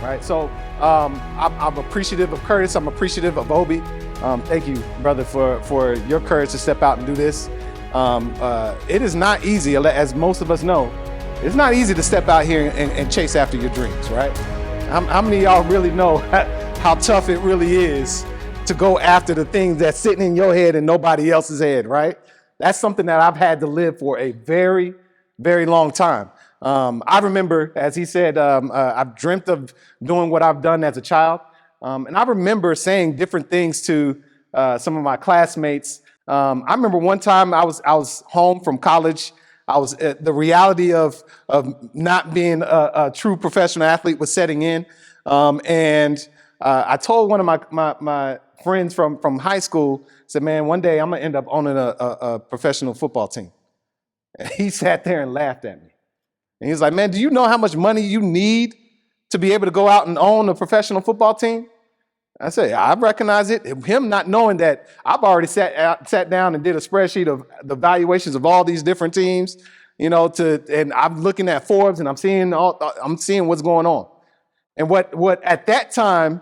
right? So I'm appreciative of Curtis. I'm appreciative of Obi. Thank you, brother, for your courage to step out and do this. It is not easy, as most of us know. It's not easy to step out here and chase after your dreams, right? How many of y'all really know how tough it really is to go after the things that's sitting in your head and nobody else's head, right? That's something that I've had to live for a very, very long time. I remember, as he said, I've dreamt of doing what I've done as a child. And I remember saying different things to some of my classmates. I remember one time I was home from college. I was the reality of not being a true professional athlete was setting in. And I told one of my friends from high school, said, man, one day I'm gonna end up owning a professional football team. And he sat there and laughed at me. And he was like, man, do you know how much money you need to be able to go out and own a professional football team? I said, I recognize it. Him not knowing that I've already sat down and did a spreadsheet of the valuations of all these different teams, and I'm looking at Forbes and I'm seeing what's going on. And what at that time,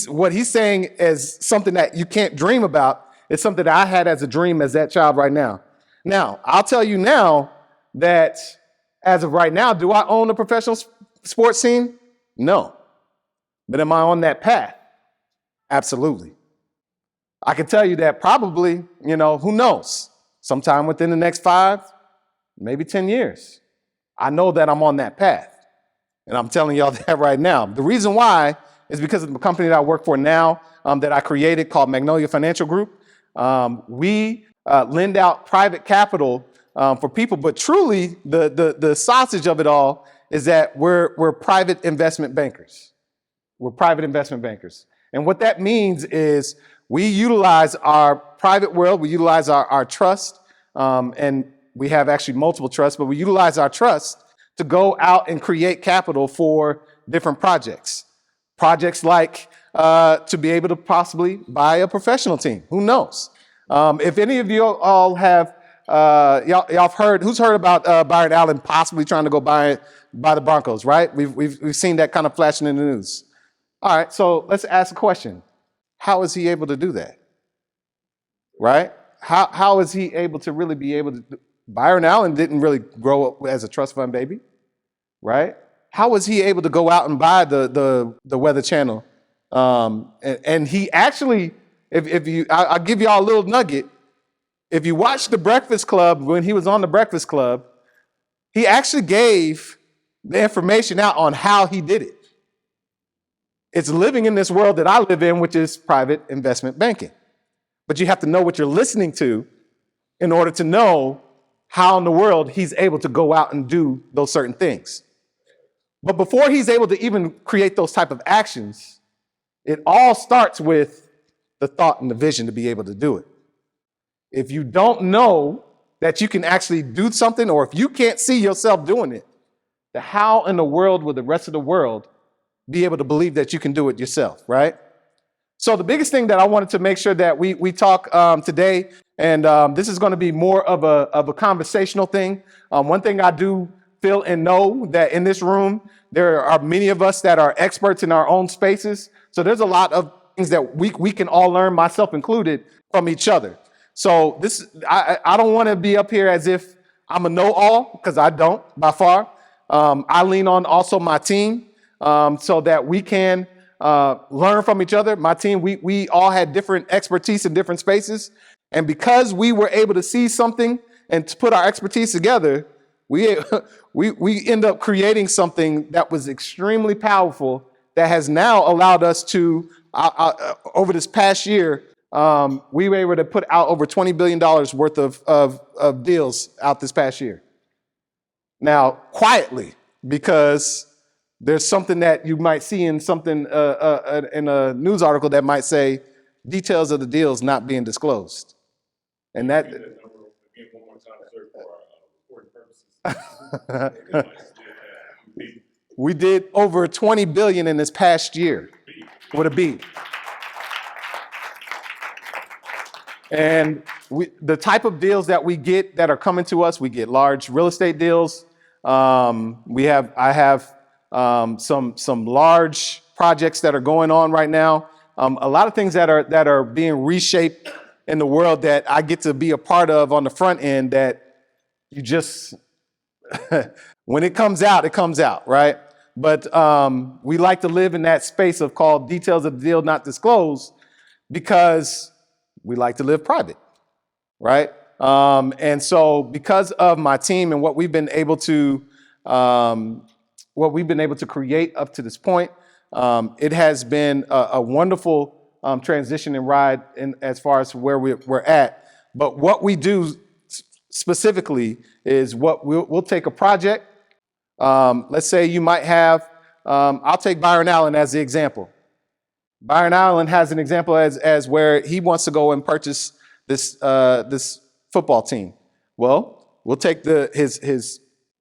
what he's saying is something that you can't dream about. It's something that I had as a dream as that child right now. Now, I'll tell you now that as of right now, do I own a professional sports team? No. But am I on that path? Absolutely. I can tell you that probably, who knows, sometime within the next 5, maybe 10 years, I know that I'm on that path. And I'm telling y'all that right now. The reason why is because of the company that I work for now that I created called Magnolia Financial Group. We lend out private capital for people, but truly the sausage of it all is that we're private investment bankers. We're private investment bankers. And what that means is we utilize our private world, we utilize our trust, and we have actually multiple trusts, but we utilize our trust to go out and create capital for different projects. Projects like to be able to possibly buy a professional team. Who knows? If any of you all have, y'all have heard, who's heard about Byron Allen possibly trying to go buy the Broncos, right? We've seen that kind of flashing in the news. All right, so let's ask a question. How is he able to do that? Right? How is he able to really be able to do? Byron Allen didn't really grow up as a trust fund baby, right? How was he able to go out and buy the Weather Channel? And he actually, I'll give y'all a little nugget. If you watch The Breakfast Club, when he was on The Breakfast Club, he actually gave the information out on how he did it. It's living in this world that I live in, which is private investment banking. But you have to know what you're listening to in order to know how in the world he's able to go out and do those certain things. But before he's able to even create those type of actions, it all starts with the thought and the vision to be able to do it. If you don't know that you can actually do something, or if you can't see yourself doing it, then how in the world will the rest of the world be able to believe that you can do it yourself, right? So the biggest thing that I wanted to make sure that we talk today, and this is going to be more of a conversational thing. One thing I do feel and know that in this room, there are many of us that are experts in our own spaces. So there's a lot of things that we can all learn, myself included, from each other. So I don't want to be up here as if I'm a know-all, because I don't by far. I lean on also my team so that we can learn from each other. My team, we all had different expertise in different spaces. And because we were able to see something and to put our expertise together, we end up creating something that was extremely powerful that has now allowed us to, over this past year, we were able to put out over $20 billion worth of deals out this past year. Now, quietly, because there's something that you might see in something in a news article that might say details of the deals not being disclosed. And that we did over 20 billion in this past year with a B. And the type of deals that we get that are coming to us, we get large real estate deals. I have some large projects that are going on right now. A lot of things that are being reshaped in the world that I get to be a part of on the front end that you just, when it comes out, right? But we like to live in that space of called details of the deal not disclosed because we like to live private, right? And so because of my team and what we've been able to create up to this point, it has been a wonderful transition and ride in as far as where we're at. But what we do specifically is what we'll take a project. Let's say you might have, I'll take Byron Allen as the example. Byron Allen has an example as where he wants to go and purchase this football team. Well, we'll take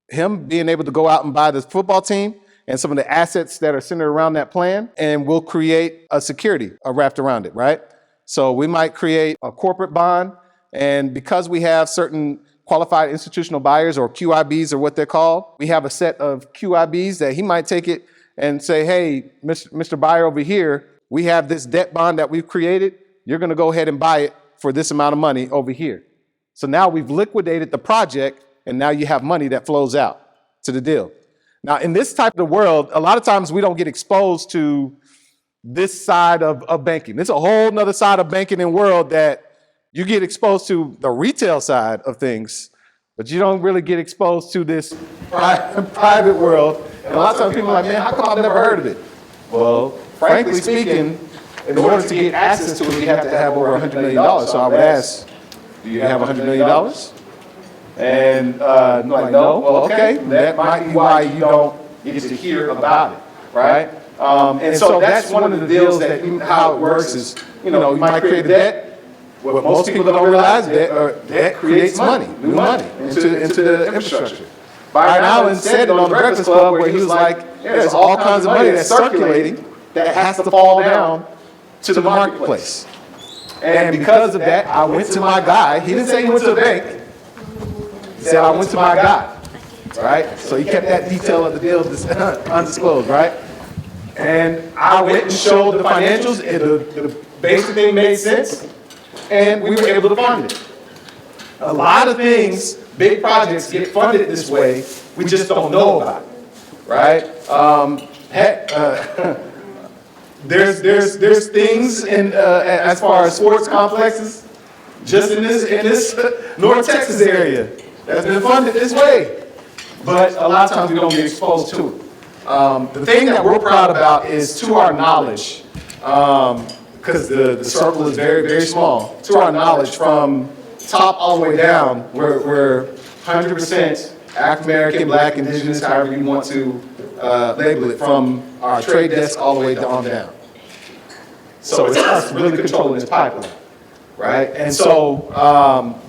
him being able to go out and buy this football team and some of the assets that are centered around that plan, and we'll create a security wrapped around it, right? So we might create a corporate bond, and because we have certain qualified institutional buyers, or QIBs are what they're called, we have a set of QIBs that he might take it and say, hey, Mr. Buyer over here, we have this debt bond that we've created. You're going to go ahead and buy it for this amount of money over here. So now we've liquidated the project, and now you have money that flows out to the deal. Now, in this type of world, a lot of times we don't get exposed to this side of banking. There's a whole nother side of banking and world that you get exposed to the retail side of things, but you don't really get exposed to this private world. And a lot of times people are like, man, how come I've never heard of it? Well, frankly speaking, in order to get access to it, you have to have over $100 million. So I would ask, do you have $100 million? And like, no, well, okay, that might be why you don't get to hear about it, right? And so that's one of the deals that how it works is, you might create a debt. What most people don't realize, debt creates money, new money into the infrastructure. Byron Allen said it on the Breakfast Club where he was like, there's all kinds of money that's circulating that has to fall down to the marketplace. And because of that, I went to my guy. He didn't say he went to the bank. He said, I went to my guy, right? So he kept that detail of the deal undisclosed, right? And I went and showed the financials, and the basic thing made sense, and we were able to fund it. A lot of things, big projects, get funded this way. We just don't know about it, right? There's things as far as sports complexes, just in this North Texas area, that's been funded this way, but a lot of times we don't get exposed to it. The thing that we're proud about is, to our knowledge, because the circle is very, very small, to our knowledge, from top all the way down, we're 100% African American, Black, Indigenous, however you want to label it, from our trade desk all the way on down. So it's us really controlling this pipeline, right? And so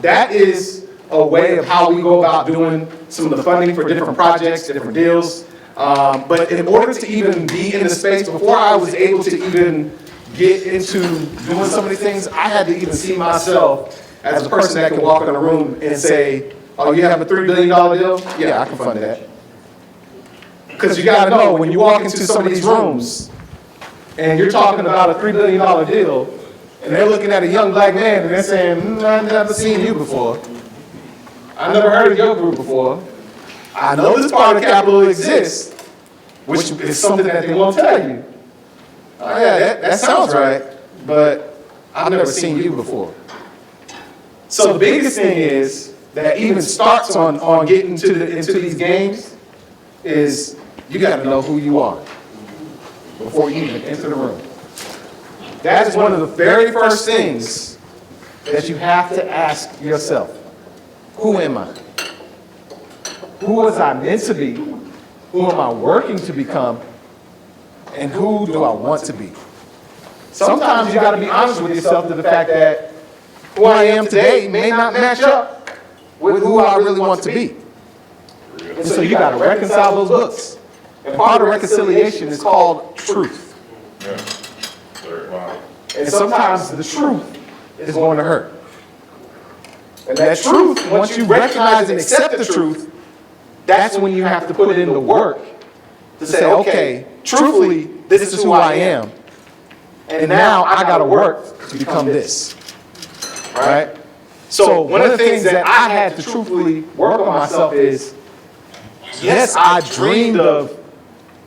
that is a way of how we go about doing some of the funding for different projects, different deals. But in order to even be in the space, before I was able to even get into doing some of these things, I had to even see myself as a person that can walk in a room and say, oh, you have a $3 billion deal? Yeah, I can fund that. Because you got to know, when you walk into some of these rooms and you're talking about a $3 billion deal, and they're looking at a young black man and they're saying, I've never seen you before. I've never heard of your group before. I know this part of capital exists, which is something that they won't tell you. Oh yeah, that sounds right, but I've never seen you before. So the biggest thing is that even starts on getting into these games is you got to know who you are before you even enter the room. That is one of the very first things that you have to ask yourself. Who am I? Who was I meant to be? Who am I working to become? And who do I want to be? Sometimes you got to be honest with yourself to the fact that who I am today may not match up with who I really want to be. And so you got to reconcile those books. And part of reconciliation is called truth. And sometimes the truth is going to hurt. And that truth, once you recognize and accept the truth, that's when you have to put in the work to say, okay, truthfully, this is who I am. And now I got to work to become this, right? So one of the things that I had to truthfully work on myself is, yes, I dreamed of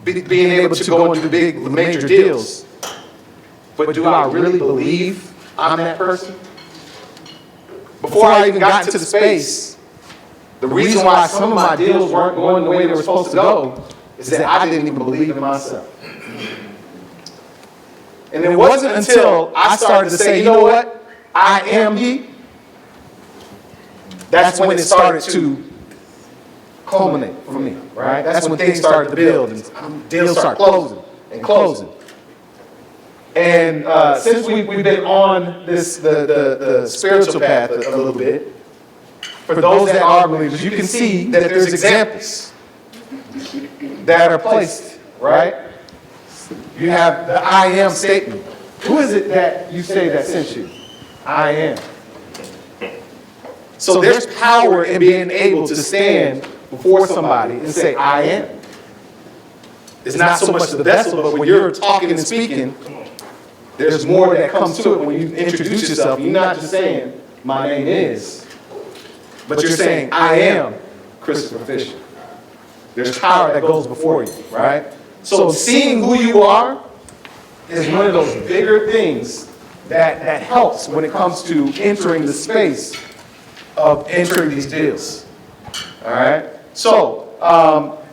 being able to go into big, major deals, but do I really believe I'm that person? Before I even got into the space, the reason why some of my deals weren't going the way they were supposed to go is that I didn't even believe in myself. And it wasn't until I started to say, you know what, I am he, that's when it started to culminate for me, right? That's when things started to build and deals start closing and closing. And since we've been on this the spiritual path a little bit, for those that are believers, you can see that there's examples that are placed, right? You have the I am statement. Who is it that you say that sent you? I am. So there's power in being able to stand before somebody and say, I am. It's not so much the vessel, but when you're talking and speaking, there's more that comes to it when you introduce yourself. You're not just saying, my name is, but you're saying, I am Christopher Fisher. There's power that goes before you, right? So seeing who you are is one of those bigger things that helps when it comes to entering the space of entering these deals. All right? So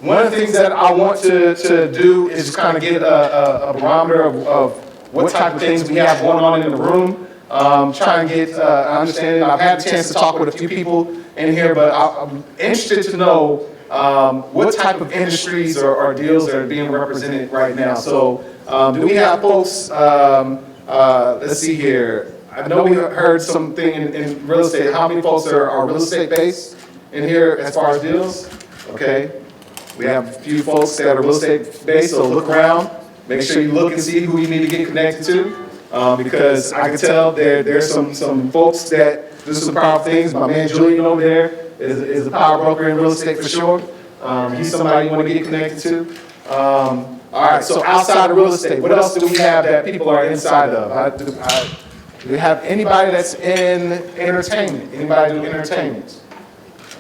one of the things that I want to do is just kind of get a barometer of what type of things we have going on in the room. Try and get an understanding. I've had a chance to talk with a few people in here, but I'm interested to know what type of industries or deals are being represented right now. So do we have folks, let's see here. I know we heard something in real estate. How many folks are real estate based in here as far as deals? Okay. We have a few folks that are real estate based, so look around. Make sure you look and see who you need to get connected to. Because I can tell there's some folks that do some powerful things. My man Julian over there is a power broker in real estate for sure. He's somebody you want to get connected to. All right, so outside of real estate, what else do we have that people are inside of? Do we have anybody that's in entertainment? Anybody do entertainment?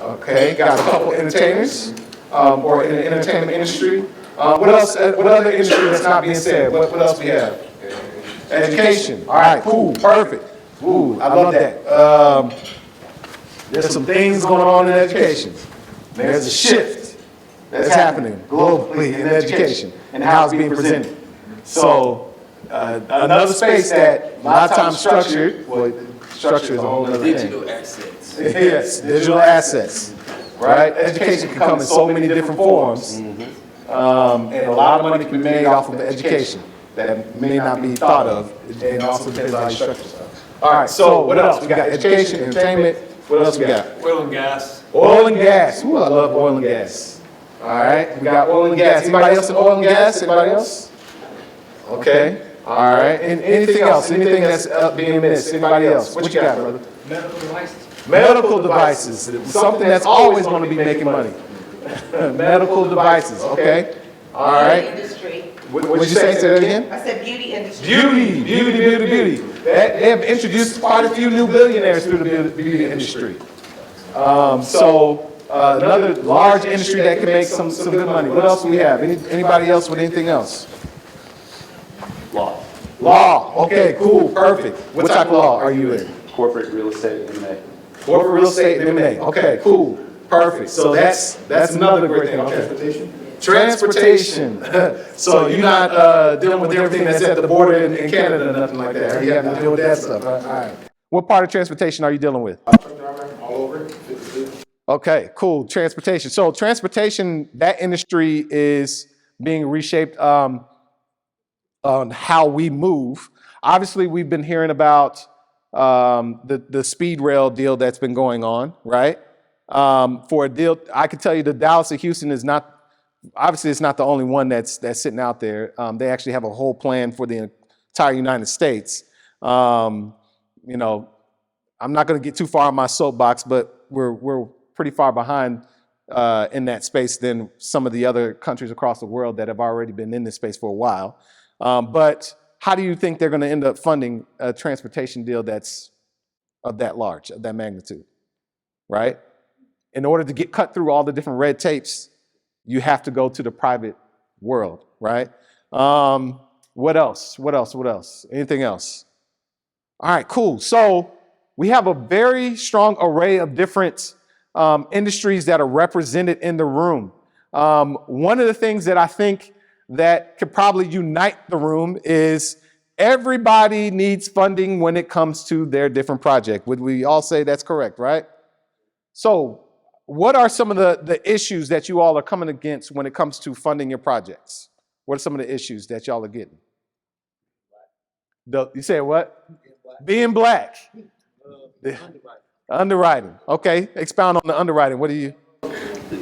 Okay, got a couple entertainers or in the entertainment industry. What else? What other industry that's not being said? What else we have? Education. All right, cool, perfect. Ooh, I love that. There's some things going on in education. There's a shift that's happening globally in education and how it's being presented. So another space that a lot of times structured, well, structure is a whole other thing. Digital assets. Yes, digital assets, right? Education can come in so many different forms, and a lot of money can be made off of education that may not be thought of, and also depends on how you structure stuff. All right, so what else? We got education, entertainment. What else we got? Oil and gas. Oil and gas. Ooh, I love oil and gas. All right, we got oil and gas. Anybody else in oil and gas? Anybody else? Okay. All right. And anything else? Anything that's being missed? Anybody else? What you got, brother? Medical devices. Medical devices. Something that's always going to be making money. Medical devices. Okay. All right. Industry. What did you say? Say that again? I said beauty industry. Beauty. They have introduced quite a few new billionaires through the beauty industry. So another large industry that can make some good money. What else do we have? Anybody else with anything else? Law. Okay, cool, perfect. What type of law are you in? Corporate real estate and M&A. Corporate real estate and M&A. Okay, cool, perfect. So that's another great thing. Okay. Transportation. So you're not dealing with everything that's at the border in Canada or nothing like that. You have to deal with that stuff. All right. What part of transportation are you dealing with? All over. Okay, cool. Transportation. So transportation, that industry is being reshaped on how we move. Obviously, we've been hearing about the speed rail deal that's been going on, right? For a deal, I can tell you the Dallas to Houston is not. Obviously, it's not the only one that's sitting out there. They actually have a whole plan for the entire United States. I'm not going to get too far on my soapbox, but we're pretty far behind in that space than some of the other countries across the world that have already been in this space for a while. But how do you think they're going to end up funding a transportation deal that's of that large, of that magnitude, right? In order to get cut through all the different red tapes, you have to go to the private world, right? What else? What else? What else? Anything else? All right, cool. So we have a very strong array of different industries that are represented in the room. One of the things that I think that could probably unite the room is everybody needs funding when it comes to their different project. Would we all say that's correct, right? So what are some of the issues that you all are coming against when it comes to funding your projects? What are some of the issues that y'all are getting? You say what? Being black. Underwriting. Okay. Expound on the underwriting. What do you?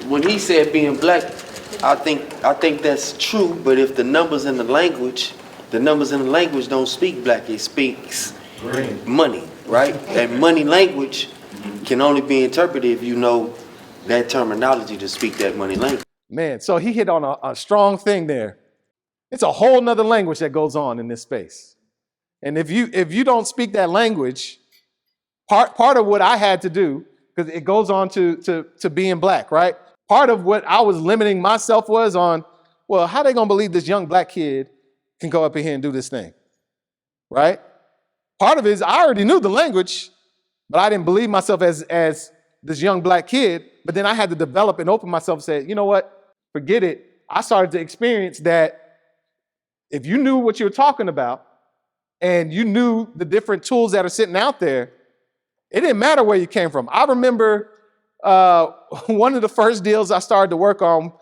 When he said being black, I think that's true. But if the numbers in the language don't speak black, it speaks money, right? And money language can only be interpreted if you know that terminology to speak that money language. Man, so he hit on a strong thing there. It's a whole nother language that goes on in this space. And if you don't speak that language, part of what I had to do, because it goes on to being black, right? Part of what I was limiting myself was on, well, how they gonna believe this young black kid can go up in here and do this thing, right? Part of it is I already knew the language, but I didn't believe myself as this young black kid. But then I had to develop and open myself and say, you know what? Forget it. I started to experience that if you knew what you were talking about and you knew the different tools that are sitting out there, it didn't matter where you came from. I remember one of the first deals I started to work on,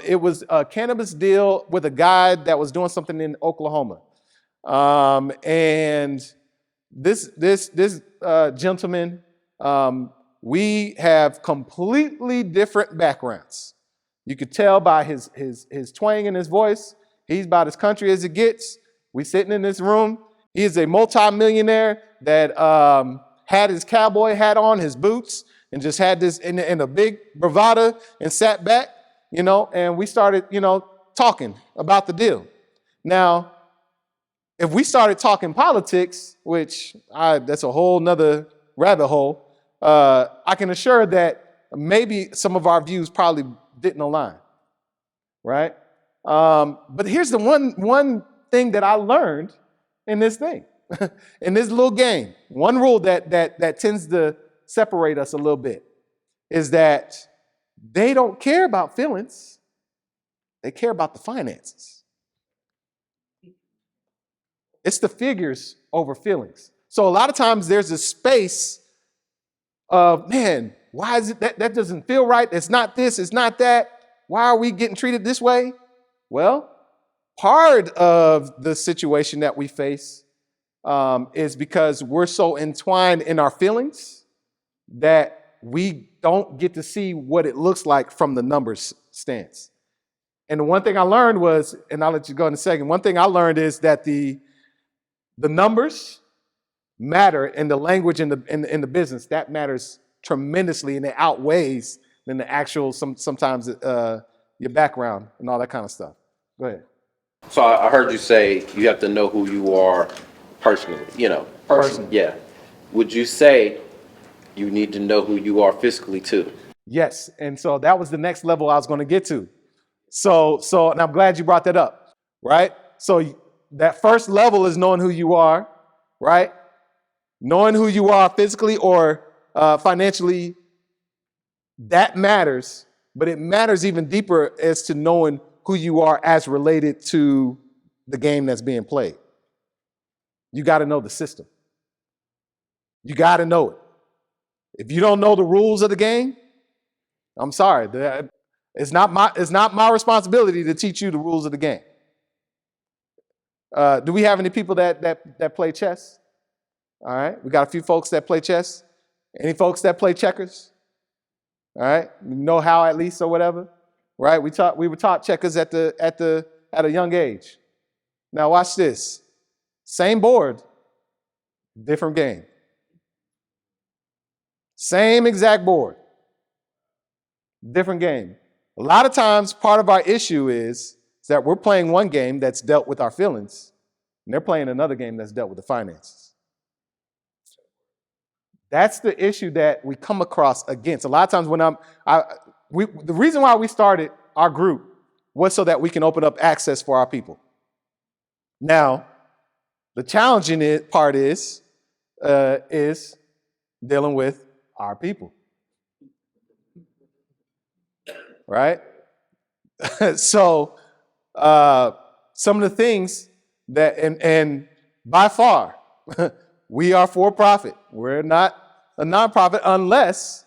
it was a cannabis deal with a guy that was doing something in Oklahoma. And this gentleman, we have completely different backgrounds. You could tell by his twang in his voice. He's about as country as it gets. We sitting in this room. He is a multi-millionaire that had his cowboy hat on, his boots, and just had this in a big bravado and sat back, and we started, talking about the deal. Now, if we started talking politics, which that's a whole nother rabbit hole, I can assure that maybe some of our views probably didn't align, right? But here's the one thing that I learned in this thing, in this little game. One rule that tends to separate us a little bit is that they don't care about feelings. They care about the finances. It's the figures over feelings. So a lot of times there's a space of, man, why is it that doesn't feel right? It's not this, it's not that. Why are we getting treated this way? Well, part of the situation that we face is because we're so entwined in our feelings that we don't get to see what it looks like from the numbers stance. And the one thing I learned was, and I'll let you go in a second, one thing I learned is that the numbers matter, and the language in the business, that matters tremendously, and it outweighs than the actual, sometimes your background and all that kind of stuff. Go ahead. So I heard you say you have to know who you are personally, Personally. Yeah. Would you say you need to know who you are fiscally too? Yes, and so that was the next level I was going to get to. So, and I'm glad you brought that up, right? So that first level is knowing who you are, right? Knowing who you are physically or financially, that matters, but it matters even deeper as to knowing who you are as related to the game that's being played. You got to know the system. You got to know it. If you don't know the rules of the game, I'm sorry. It's not my responsibility to teach you the rules of the game. Do we have any people that play chess? All right. We got a few folks that play chess. Any folks that play checkers? All right. Know how at least or whatever. Right. We were taught checkers at a young age. Now watch this. Same board, different game. Same exact board. Different game. A lot of times, part of our issue is that we're playing one game that's dealt with our feelings, and they're playing another game that's dealt with the finances. That's the issue that we come across against. A lot of times when the reason why we started our group was so that we can open up access for our people. Now, the challenging part is dealing with our people, right? So some of the things that, and by far, we are for profit. We're not a nonprofit unless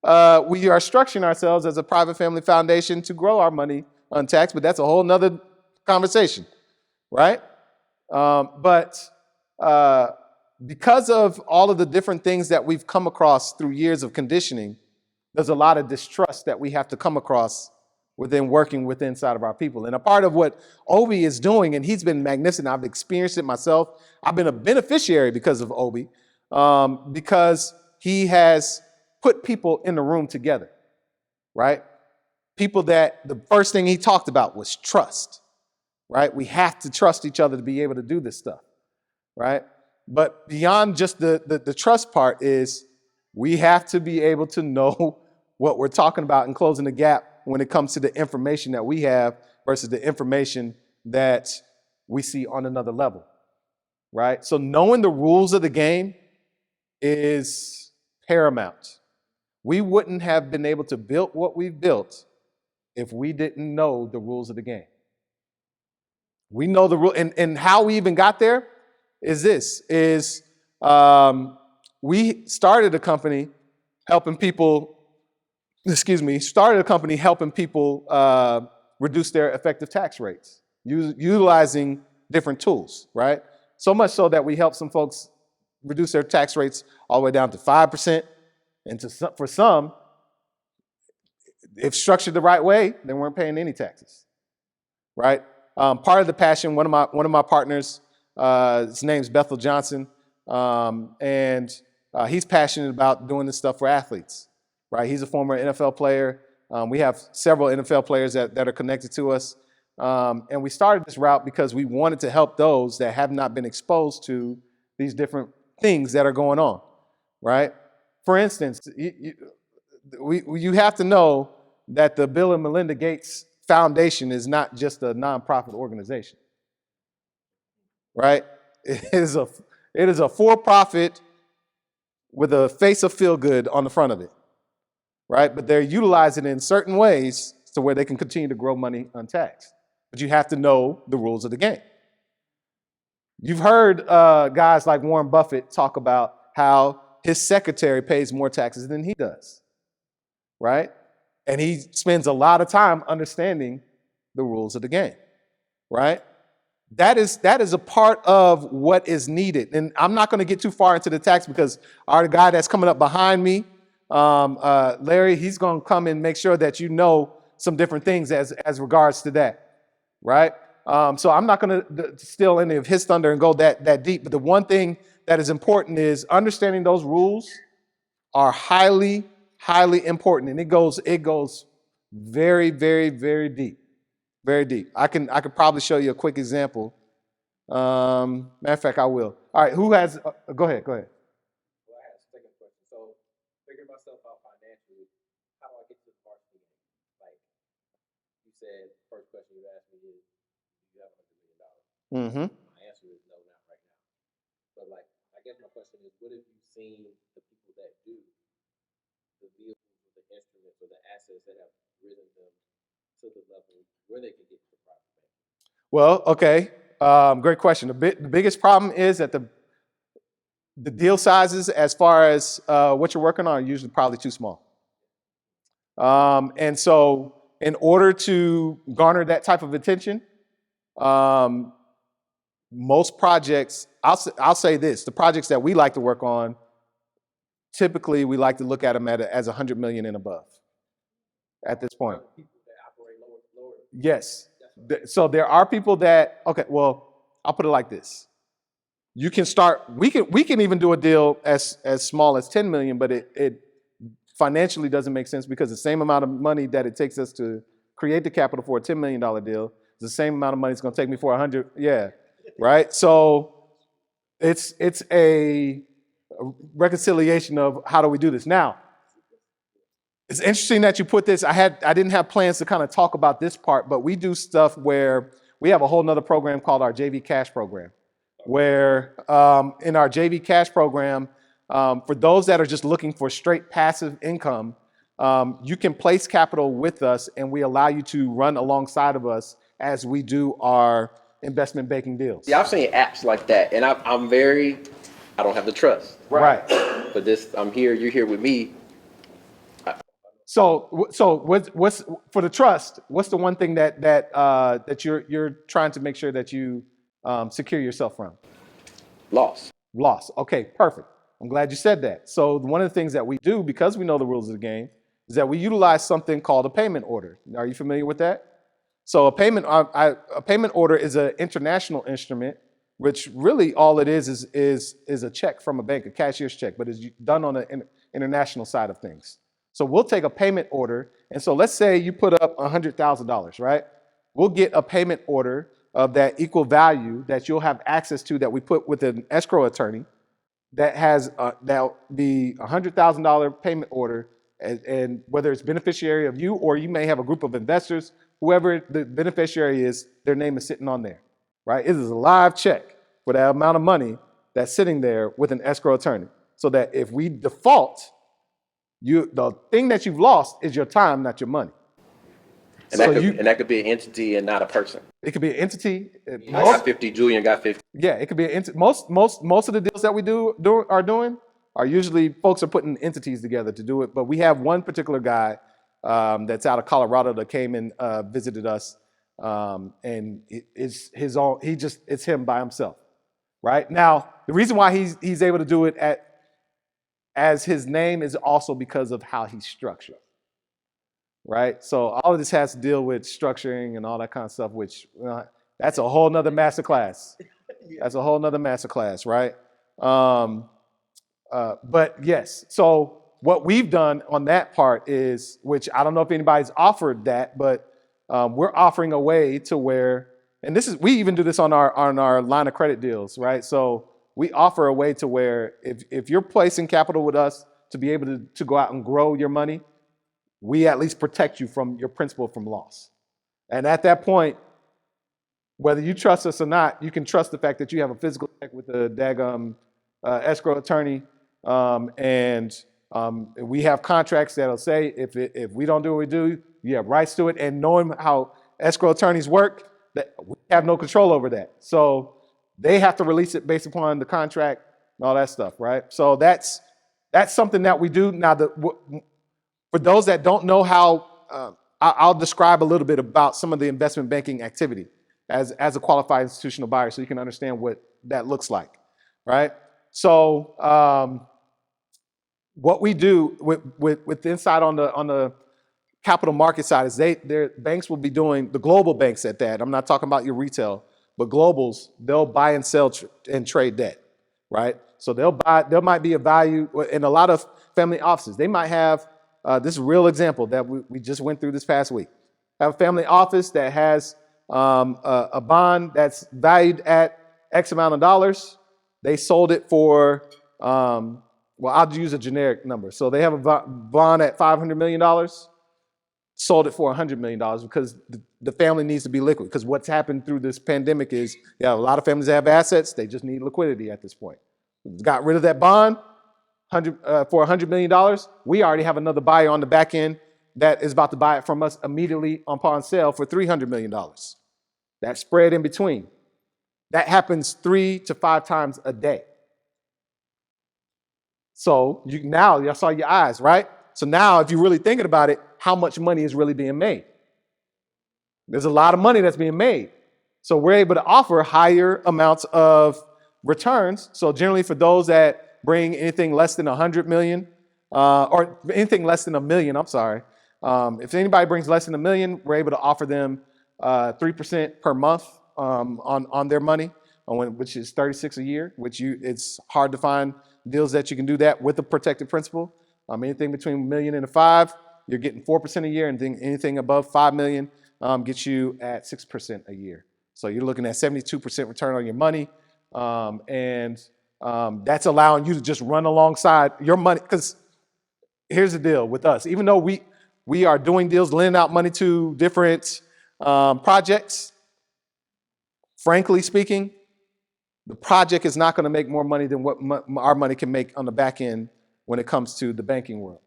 we are structuring ourselves as a private family foundation to grow our money untaxed, but that's a whole nother conversation, right? But because of all of the different things that we've come across through years of conditioning, there's a lot of distrust that we have to come across within working with inside of our people. And a part of what Obi is doing, and he's been magnificent, I've experienced it myself. I've been a beneficiary because of Obi, because he has put people in the room together, right? People that the first thing he talked about was trust, right? We have to trust each other to be able to do this stuff, right? But beyond just the trust part is we have to be able to know what we're talking about and closing the gap when it comes to the information that we have versus the information that we see on another level, right? So knowing the rules of the game is paramount. We wouldn't have been able to build what we've built if we didn't know the rules of the game. We know the rule, and how we even got there is we started a company helping people reduce their effective tax rates, utilizing different tools, right? So much so that we helped some folks reduce their tax rates all the way down to 5%. And for some, if structured the right way, they weren't paying any taxes, right? Part of the passion, one of my partners, his name's Bethel Johnson, and he's passionate about doing this stuff for athletes, right? He's a former NFL player. We have several NFL players that are connected to us. And we started this route because we wanted to help those that have not been exposed to these different things that are going on, right? For instance, you have to know that the Bill and Melinda Gates Foundation is not just a nonprofit organization, right? It is a for-profit with a face of feel-good on the front of it, right? But they're utilizing it in certain ways to where they can continue to grow money untaxed. But you have to know the rules of the game. You've heard guys like Warren Buffett talk about how his secretary pays more taxes than he does, right? And he spends a lot of time understanding the rules of the game, right? That is a part of what is needed. And I'm not going to get too far into the tax because our guy that's coming up behind me, Larry, he's going to come and make sure that you know some different things as regards to that, right? So I'm not going to steal any of his thunder and go that deep. But the one thing that is important is understanding those rules are highly, highly important. And it goes very, very, very deep. Very deep. I could probably show you a quick example. Matter of fact, I will. All right, who has, go ahead. Well, I have a second question. So, figuring myself out financially, how do I get to the varsity game? Like, you said, first question you asked me is, do you have $100 million? Mm-hmm. My answer is no, not right now. But, like, I guess my question is, what have you seen the people that do, the vehicles, the instruments, or the assets that have risen them to the level where they can get to the private bank? Well, okay. Great question. The biggest problem is that the deal sizes, as far as what you're working on, are usually probably too small. And so in order to garner that type of attention, most projects, I'll say this, the projects that we like to work on, typically we like to look at them as 100 million and above at this point. People that operate lower. Yes. So there are people that, okay, well, I'll put it like this. You can start, we can even do a deal as small as 10 million, but financially doesn't make sense because the same amount of money that it takes us to create the capital for a $10 million deal is the same amount of money it's going to take me for 100. Yeah, right. So it's a reconciliation of how do we do this now. It's interesting that you put this. I didn't have plans to kind of talk about this part, but we do stuff where we have a whole nother program called our JV Cash program, where in our JV Cash program, for those that are just looking for straight passive income, you can place capital with us and we allow you to run alongside of us as we do our investment banking deals. Yeah, I've seen apps like that, and I don't have the trust. Right. But I'm here, you're here with me. So what's for the trust? What's the one thing that you're trying to make sure that you secure yourself from? Loss. Loss. Okay, perfect. I'm glad you said that. So one of the things that we do, because we know the rules of the game, is that we utilize something called a payment order. Are you familiar with that? So a payment order is an international instrument, which really all it is a check from a bank, a cashier's check, but it's done on the international side of things. So we'll take a payment order, and so let's say you put up $100,000, right? We'll get a payment order of that equal value that you'll have access to that we put with an escrow attorney that has the $100,000 payment order, and whether it's beneficiary of you or you may have a group of investors, whoever the beneficiary is, their name is sitting on there, right? It is a live check for that amount of money that's sitting there with an escrow attorney, so that if we default, the thing that you've lost is your time, not your money. And that could be an entity and not a person. It could be an entity. I got 50, Julian got 50. Yeah, it could be an entity. Most of the deals that we are usually folks are putting entities together to do it. But we have one particular guy that's out of Colorado that came and visited us, and it's his own. It's him by himself, right? Now the reason why he's able to do it as his name is also because of how he's structured, right? So all of this has to deal with structuring and all that kind of stuff, which that's a whole nother masterclass. That's a whole nother masterclass, right? But yes, so what we've done on that part is, which I don't know if anybody's offered that, but we're offering a way to where, and we even do this on our line of credit deals, right? So we offer a way to where if you're placing capital with us to be able to go out and grow your money, we at least protect you from your principal from loss. And at that point, whether you trust us or not, you can trust the fact that you have a physical check with a daggum escrow attorney, and we have contracts that'll say if we don't do what we do, you have rights to it. And knowing how escrow attorneys work, that we have no control over that. So they have to release it based upon the contract and all that stuff, right? So that's something that we do. Now, for those that don't know how, I'll describe a little bit about some of the investment banking activity as a qualified institutional buyer, so you can understand what that looks like, right? So what we do with inside on the capital market side is their banks will be doing, the global banks at that. I'm not talking about your retail, but globals, they'll buy and sell and trade debt, right? So there might be a value in a lot of family offices. They might have this real example that we just went through this past week. Have a family office that has a bond that's valued at X amount of dollars. They sold it for, well, I'll use a generic number. So they have a bond at $500 million, sold it for $100 million because the family needs to be liquid. Because what's happened through this pandemic is, a lot of families have assets. They just need liquidity at this point. Got rid of that bond for $100 million. We already have another buyer on the back end that is about to buy it from us immediately upon sale for $300 million. That spread in between. That happens 3 to 5 times a day. So y'all saw your eyes, right? So now if you're really thinking about it, how much money is really being made? There's a lot of money that's being made. So we're able to offer higher amounts of returns. So generally for those that bring anything less than 100 million, or anything less than $1 million, I'm sorry. If anybody brings less than $1 million, we're able to offer them 3% per month on their money, which is 36 a year, it's hard to find deals that you can do that with a protected principal. Anything between $1 million and $5 million, you're getting 4% a year, and anything above $5 million gets you at 6% a year. So you're looking at 72% return on your money, and that's allowing you to just run alongside your money. Because here's the deal with us: even though we are doing deals, lending out money to different projects, frankly speaking, the project is not going to make more money than what our money can make on the back end when it comes to the banking world.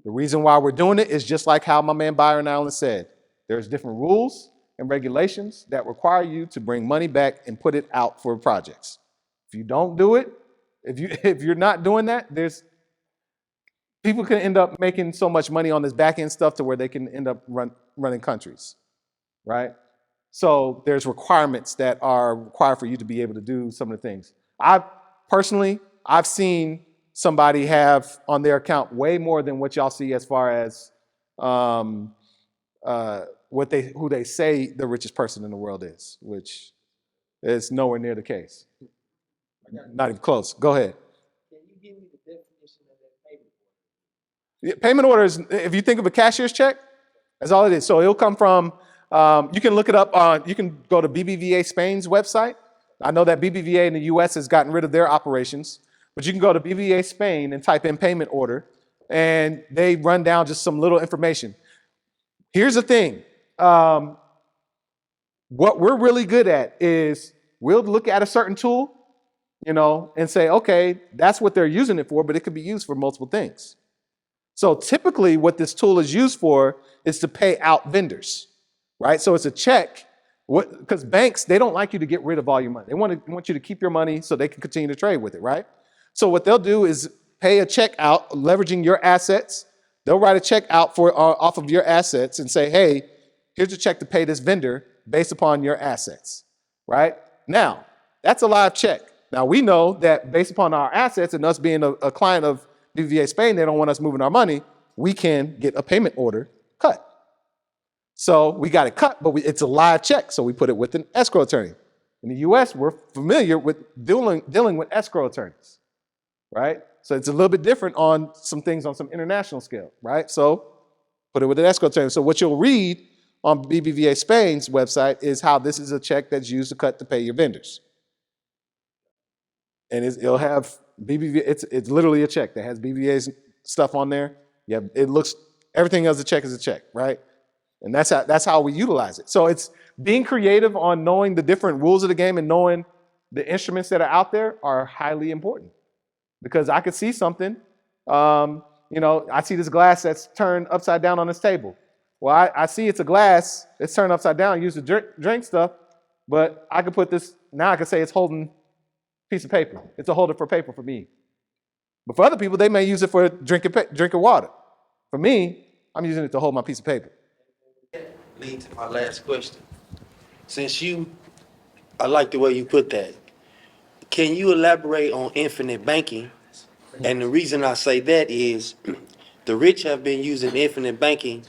The reason why we're doing it is just like how my man Byron Allen said. There's different rules and regulations that require you to bring money back and put it out for projects. If you don't do it, if you're not doing that, people can end up making so much money on this back end stuff to where they can end up running countries, right? So there's requirements that are required for you to be able to do some of the things. I've seen somebody have on their account way more than what y'all see as far as who they say the richest person in the world is, which is nowhere near the case. Not even close. Go ahead. Can you give me the definition of that payment order? Yeah, payment order is, if you think of a cashier's check, that's all it is. So it'll come from, you can look it up on, you can go to BBVA Spain's website. I know that BBVA in the US has gotten rid of their operations, but you can go to BBVA Spain and type in payment order, and they run down just some little information. Here's the thing. What we're really good at is we'll look at a certain tool, and say, okay, that's what they're using it for, but it could be used for multiple things. So typically what this tool is used for is to pay out vendors, right? So it's a check, because banks, they don't like you to get rid of all your money. They want you to keep your money so they can continue to trade with it, right? So what they'll do is pay a check out, leveraging your assets. They'll write a check out for off of your assets and say, hey, here's a check to pay this vendor based upon your assets, right? Now, that's a live check. Now, we know that based upon our assets and us being a client of BBVA Spain, they don't want us moving our money, we can get a payment order cut. So we got it cut, but it's a live check, so we put it with an escrow attorney. In the US, we're familiar with dealing with escrow attorneys, right? So it's a little bit different on some things on some international scale, right? So put it with an escrow attorney. So what you'll read on BBVA Spain's website is how this is a check that's used to pay your vendors. And it'll have BBVA, it's literally a check that has BBVA's stuff on there. Yeah, everything as a check is a check, right? And that's how we utilize it. So it's being creative on knowing the different rules of the game and knowing the instruments that are out there are highly important. Because I could see something, I see this glass that's turned upside down on this table. Well, I see it's a glass, it's turned upside down, used to drink stuff, but I could put this, now I could say it's holding piece of paper. It's a holder for paper for me. But for other people, they may use it for drinking water. For me, I'm using it to hold my piece of paper. Lead to my last question. I like the way you put that. Can you elaborate on infinite banking? And the reason I say that is the rich have been using infinite banking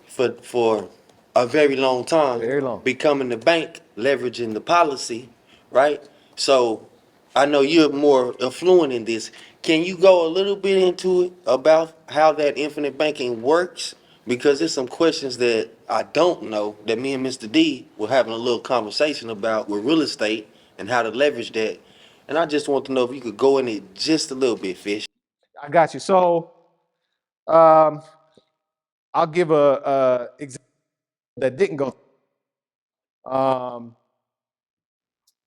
for a very long time. Very long. Becoming the bank, leveraging the policy, right? So I know you're more affluent in this. Can you go a little bit into it about how that infinite banking works? Because there's some questions that I don't know that me and Mr. D were having a little conversation about with real estate and how to leverage that. And I just want to know if you could go in it just a little bit, Fish. I got you. So I'll give a example that didn't go.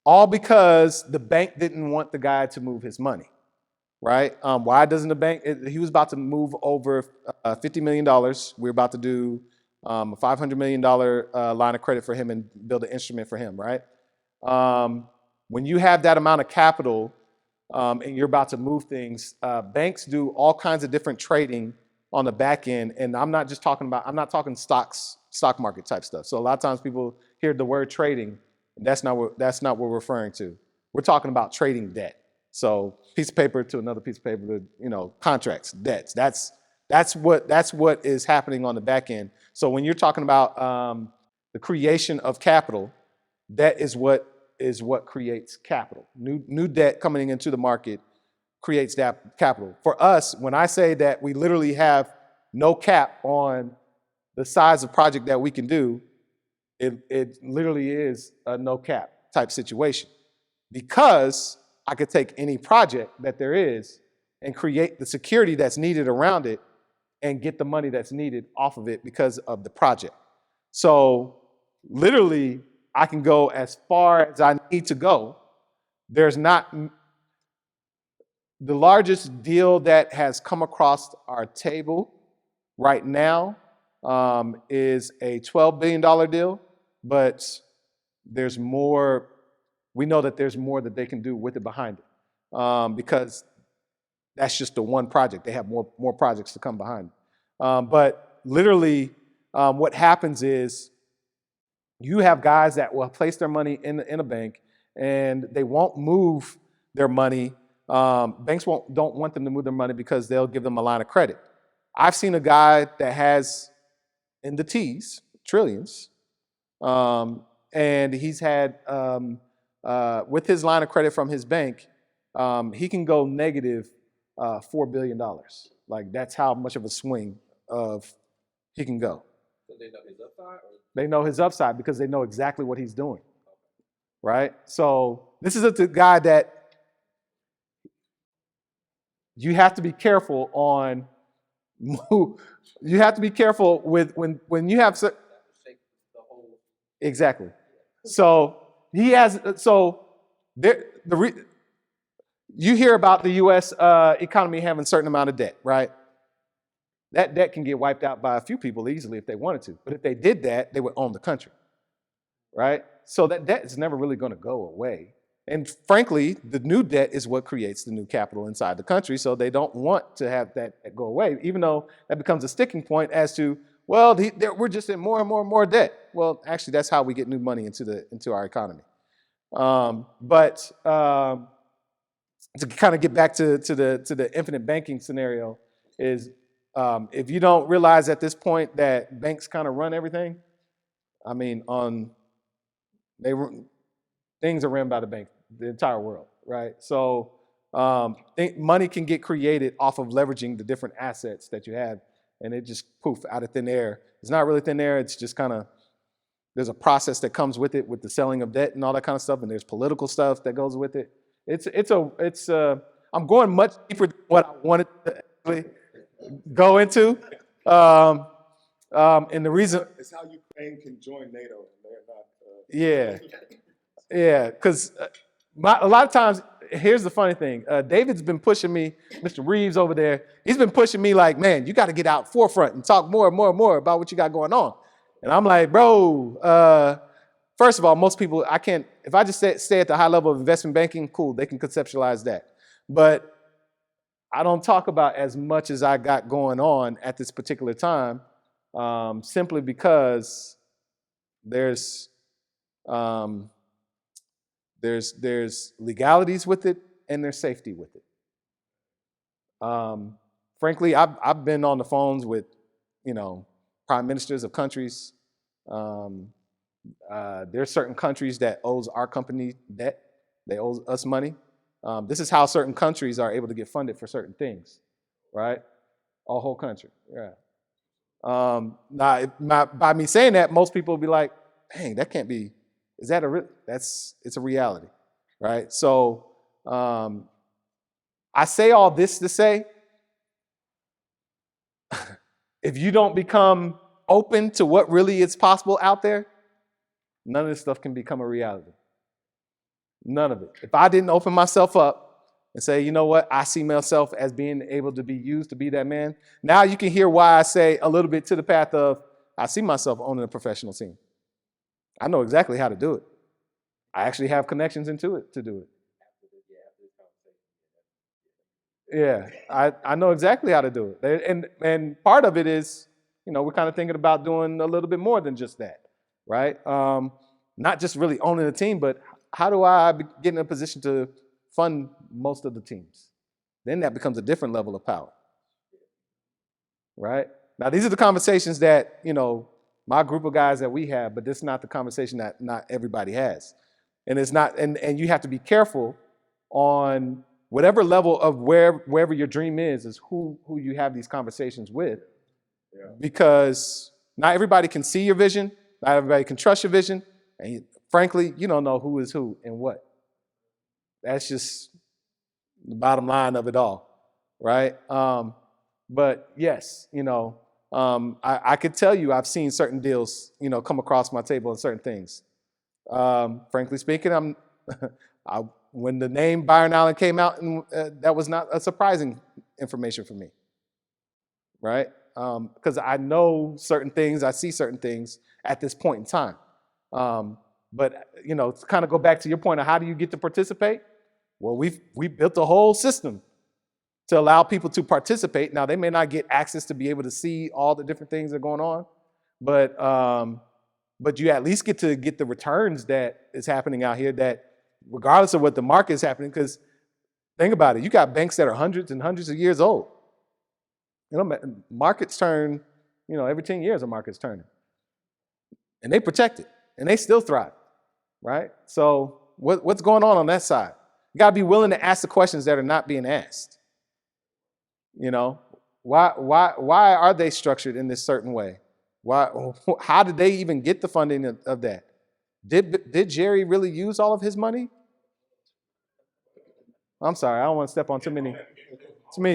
All because the bank didn't want the guy to move his money, right? Why doesn't the bank? He was about to move over $50 million. We're about to do a $500 million line of credit for him and build an instrument for him, right? When you have that amount of capital and you're about to move things, banks do all kinds of different trading on the back end. And I'm not talking stock market type stuff. So a lot of times people hear the word trading. That's not what we're referring to. We're talking about trading debt. So piece of paper to another piece of paper to, contracts, debts. That's what is happening on the back end. So when you're talking about the creation of capital, debt is what creates capital. New debt coming into the market creates that capital. For us, when I say that we literally have no cap on the size of project that we can do, it literally is a no cap type situation, because I could take any project that there is and create the security that's needed around it and get the money that's needed off of it because of the project. So literally, I can go as far as I need to go. There's not the largest deal that has come across our table right now is a $12 billion deal, but there's more. We know that there's more that they can do with it behind it, because that's just the one project. They have more projects to come behind it. But literally, what happens is you have guys that will place their money in a bank, and they won't move their money. Banks don't want them to move their money because they'll give them a line of credit. I've seen a guy that has in the T's, trillions, and he's had, with his line of credit from his bank, he can go negative $4 billion. Like, that's how much of a swing of he can go. So they know his upside? Or? They know his upside because they know exactly what he's doing, right? So this is a guy that you have to be careful on. You have to be careful with when you have exactly. So he has you hear about the U.S. Economy having a certain amount of debt, right? That debt can get wiped out by a few people easily if they wanted to. But if they did that, they would own the country, right? So that debt is never really going to go away. And frankly, the new debt is what creates the new capital inside the country. So they don't want to have that go away, even though that becomes a sticking point as to, well, we're just in more and more and more debt. Well, actually, that's how we get new money into our economy. But to kind of get back to the infinite banking scenario is, if you don't realize at this point that banks kind of run everything, I mean, things are ran by the bank, the entire world, right? So money can get created off of leveraging the different assets that you have, and it just poof out of thin air. It's not really thin air. It's just kind of, there's a process that comes with it, with the selling of debt and all that kind of stuff, and there's political stuff that goes with it. I'm going much deeper than what I wanted to actually go into. And the reason it's how Ukraine can join NATO, and they're not. Yeah, because a lot of times, here's the funny thing. David's been pushing me, Mr. Reeves over there, he's been pushing me like, man, you got to get out forefront and talk more and more and more about what you got going on. And I'm like, bro, first of all, most people, I can't, if I just stay at the high level of investment banking, cool, they can conceptualize that. But I don't talk about as much as I got going on at this particular time, simply because there's legalities with it and there's safety with it. Frankly, I've been on the phones with, prime ministers of countries. There's certain countries that owes our company debt. They owe us money. This is how certain countries are able to get funded for certain things, right? A whole country, yeah. By me saying that, most people will be like, dang, that can't be, is that it's a reality, right? So I say all this to say, if you don't become open to what really is possible out there, none of this stuff can become a reality. None of it. If I didn't open myself up and say, you know what, I see myself as being able to be used to be that man. Now you can hear why I say a little bit to the path of, I see myself owning a professional team. I know exactly how to do it. I actually have connections into it to do it. Yeah, I know exactly how to do it. And part of it is, we're kind of thinking about doing a little bit more than just that, right? Not just really owning a team, but how do I get in a position to fund most of the teams? Then that becomes a different level of power, right? Now, these are the conversations that, my group of guys that we have, but this is not the conversation that not everybody has. And it's not, and you have to be careful on whatever level of wherever your dream is who you have these conversations with. Yeah. Because not everybody can see your vision, not everybody can trust your vision, and frankly, you don't know who is who and what. That's just the bottom line of it all, right? But yes, I could tell you I've seen certain deals, come across my table and certain things. Frankly speaking, when the name Byron Allen came out, and that was not a surprising information for me, right? Because I know certain things, I see certain things at this point in time. But to kind of go back to your point of how do you get to participate? Well, we built a whole system to allow people to participate. Now, they may not get access to be able to see all the different things that are going on, but you at least get to get the returns that is happening out here, that regardless of what the market is happening, because think about it, you got banks that are hundreds and hundreds of years old. Markets turn, every 10 years a market's turning. And they protect it, and they still thrive, right? So what's going on that side? You got to be willing to ask the questions that are not being asked. Why are they structured in this certain way? How did they even get the funding of that? Did Jerry really use all of his money? I'm sorry, I don't want to step on too many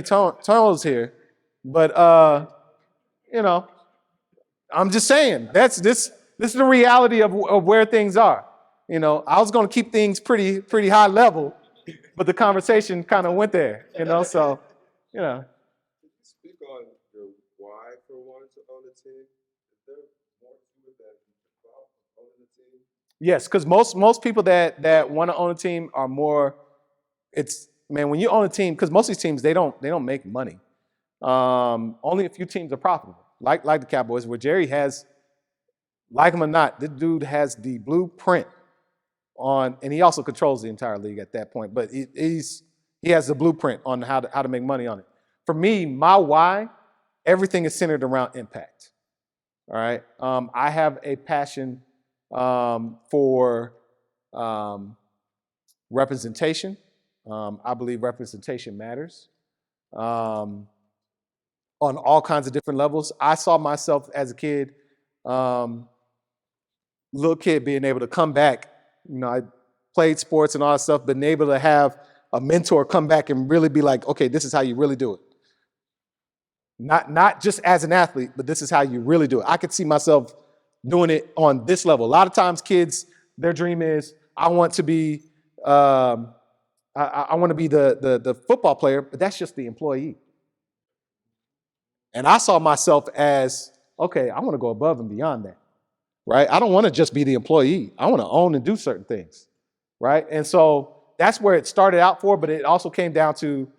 toes here, but I'm just saying this is the reality of where things are. I was going to keep things pretty high level, but the conversation kind of went there. So. Speak on your why for wanting to own a team. Is there more to it than about owning a team? Yes, because most people that want to own a team are more. When you own a team, because most of these teams they don't make money. Only a few teams are profitable, like the Cowboys, where Jerry has, like him or not, this dude has the blueprint on, and he also controls the entire league at that point. But he has the blueprint on how to make money on it. For me, my why, everything is centered around impact. All right. I have a passion for representation. I believe representation matters on all kinds of different levels. I saw myself as a kid, little kid, being able to come back. I played sports and all that stuff, but being able to have a mentor come back and really be like, okay, this is how you really do it. Not just as an athlete, but this is how you really do it. I could see myself doing it on this level. A lot of times kids, their dream is, I want to be the football player, but that's just the employee. And I saw myself as, okay, I want to go above and beyond that, right? I don't want to just be the employee. I want to own and do certain things, right? And so that's where it started out for, but it also came down to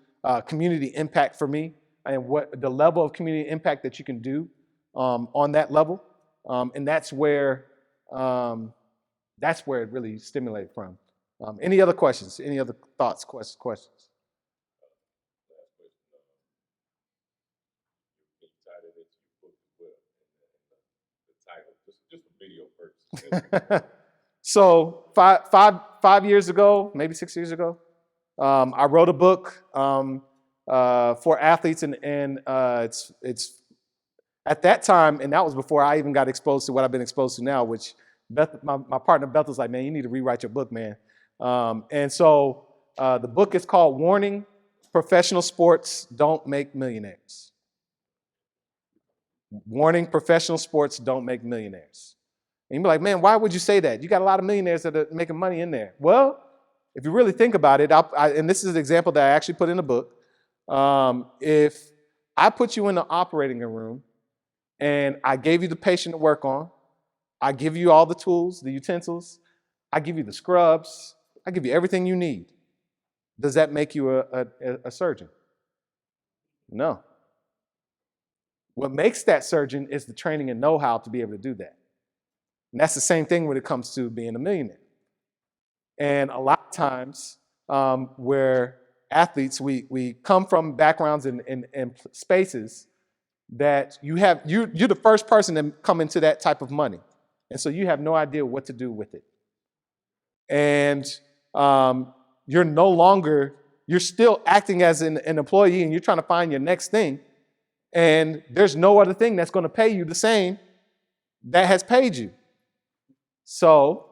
community impact for me, and what the level of community impact that you can do on that level. And that's where it really stimulated from. Any other questions? Any other thoughts, questions? Just a video first. So five years ago, maybe 6 years ago, I wrote a book for athletes, and it's at that time, and that was before I even got exposed to what I've been exposed to now, which my partner Bethel's like, man, you need to rewrite your book, man. And so the book is called Warning: Professional Sports Don't Make Millionaires. Warning: Professional Sports Don't Make Millionaires. And you'd be like, man, why would you say that? You got a lot of millionaires that are making money in there. Well, if you really think about it, and this is an example that I actually put in the book. If I put you in the operating room and I gave you the patient to work on, I give you all the tools, the utensils, I give you the scrubs, I give you everything you need. Does that make you a surgeon? No. What makes that surgeon is the training and know-how to be able to do that. And that's the same thing when it comes to being a millionaire. And a lot of times where athletes, we come from backgrounds and spaces that you're the first person to come into that type of money. And so you have no idea what to do with it. And you're no longer you're still acting as an employee and you're trying to find your next thing. And there's no other thing that's going to pay you the same that has paid you. So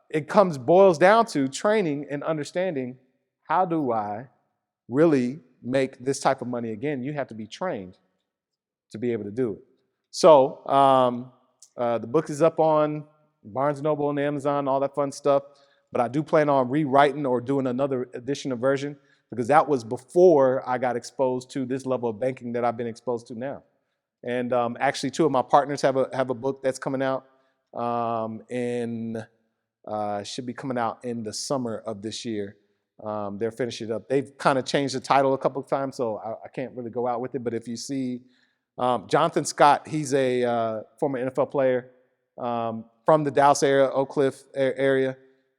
it boils down to training and understanding, how do I really make this type of money again? You have to be trained to be able to do it. So the book is up on Barnes & Noble and Amazon, all that fun stuff. But I do plan on rewriting or doing another edition or version, because that was before I got exposed to this level of banking that I've been exposed to now. And actually, two of my partners have a book that's coming out should be coming out in the summer of this year. They're finishing it up. They've kind of changed the title a couple of times, so I can't really go out with it. But if you see Jonathan Scott, he's a former NFL player from the Dallas area, Oak Cliff area.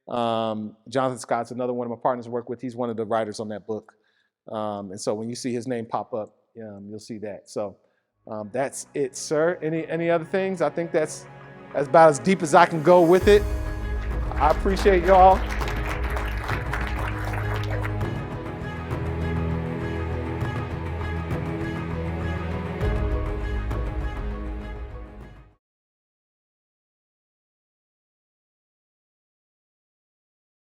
Jonathan Scott's another one of my partners I work with. He's one of the writers on that book. And so when you see his name pop up, you'll see that. So that's it, sir. Any other things? I think that's about as deep as I can go with it. I appreciate y'all.